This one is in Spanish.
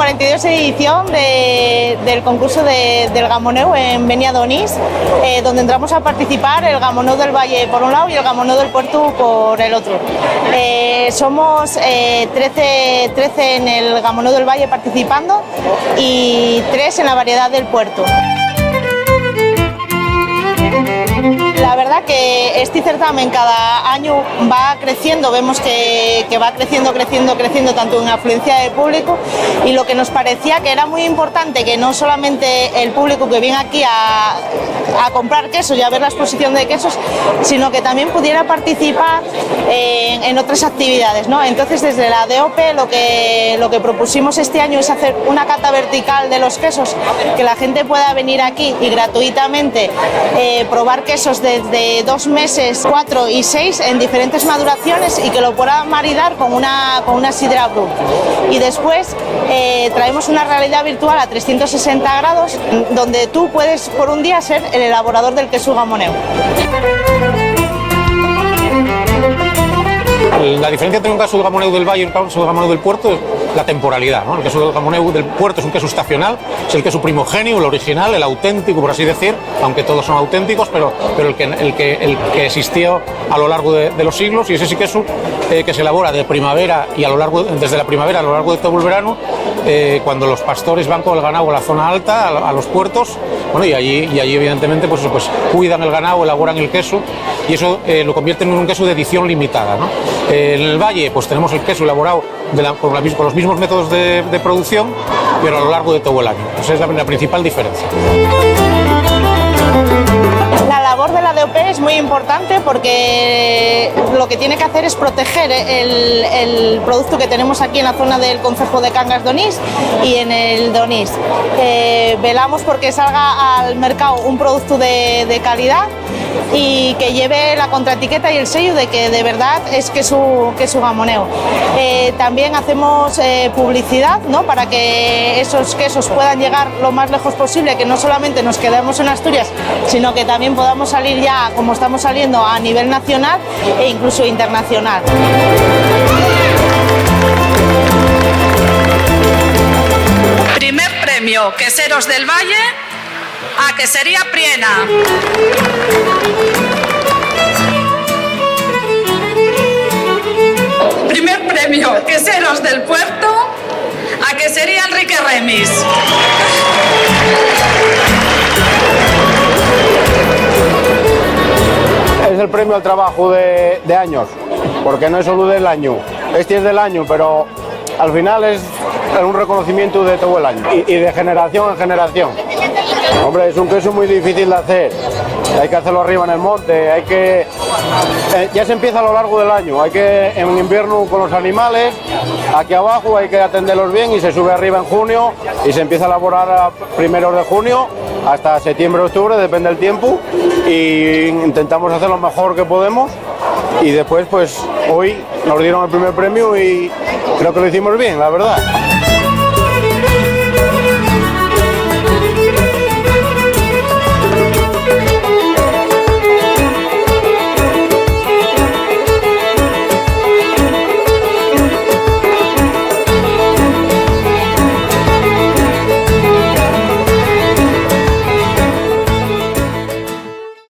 42 edición del concurso del Gamoneu en Benia Donís, donde entramos a participar el Gamoneu del Valle por un lado y el Gamoneu del Puerto por el otro. Somos 13 en el Gamoneu del Valle participando y 3 en la variedad del Puerto. La verdad que este certamen cada año va creciendo, vemos que va creciendo tanto en afluencia de público, y lo que nos parecía que era muy importante que no solamente el público que viene aquí a comprar quesos y a ver la exposición de quesos, sino que también pudiera participar en otras actividades, ¿no? Entonces desde la DOP lo que propusimos este año es hacer una cata vertical de los quesos, que la gente pueda venir aquí y gratuitamente probar quesos desde 2 meses, 4 y 6 en diferentes maduraciones, y que lo puedan maridar con una sidra brut. Y después traemos una realidad virtual a 360 grados donde tú puedes por un día ser el elaborador del queso Gamoneu. La diferencia entre un queso Gamoneu del Valle y un queso Gamoneu del Puerto es la temporalidad, ¿no? El queso Gamoneu del Puerto es un queso estacional, es el queso primogéneo, el original, el auténtico, por así decir, aunque todos son auténticos, pero el que existió a lo largo de los siglos, y es ese queso que se elabora de primavera y desde la primavera a lo largo de todo el verano, cuando los pastores van con el ganado a la zona alta, a los puertos, bueno, y allí evidentemente pues cuidan el ganado, elaboran el queso, y eso lo convierten en un queso de edición limitada, ¿no? En el Valle pues tenemos el queso elaborado con los mismos métodos de producción, pero a lo largo de todo el año. Esa es la principal diferencia. La labor de la DOP es muy importante porque lo que tiene que hacer es proteger el producto que tenemos aquí en la zona del concejo de Cangas Donís y en el Donís. Velamos porque salga al mercado un producto de calidad y que lleve la contraetiqueta y el sello de que de verdad es queso Gamoneu. También hacemos publicidad, ¿no?, para que esos quesos puedan llegar lo más lejos posible, que no solamente nos quedemos en Asturias, sino que también podamos salir ya, como estamos saliendo, a nivel nacional e incluso internacional. Primer premio, Queseros del Valle a Quesería Priena. Primer premio, Queseros del Puerto a Quesería Enrique Remis. Es el premio al trabajo de años, porque no es solo del año. Este es del año, pero al final es un reconocimiento de todo el año y de generación en generación. Hombre, es un queso muy difícil de hacer. Hay que hacerlo arriba en el monte, ya se empieza a lo largo del año. Hay que, en invierno con los animales, aquí abajo hay que atenderlos bien, y se sube arriba en junio y se empieza a elaborar a primeros de junio hasta septiembre, octubre, depende del tiempo, y intentamos hacer lo mejor que podemos. Y después, pues hoy nos dieron el primer premio y creo que lo hicimos bien, la verdad.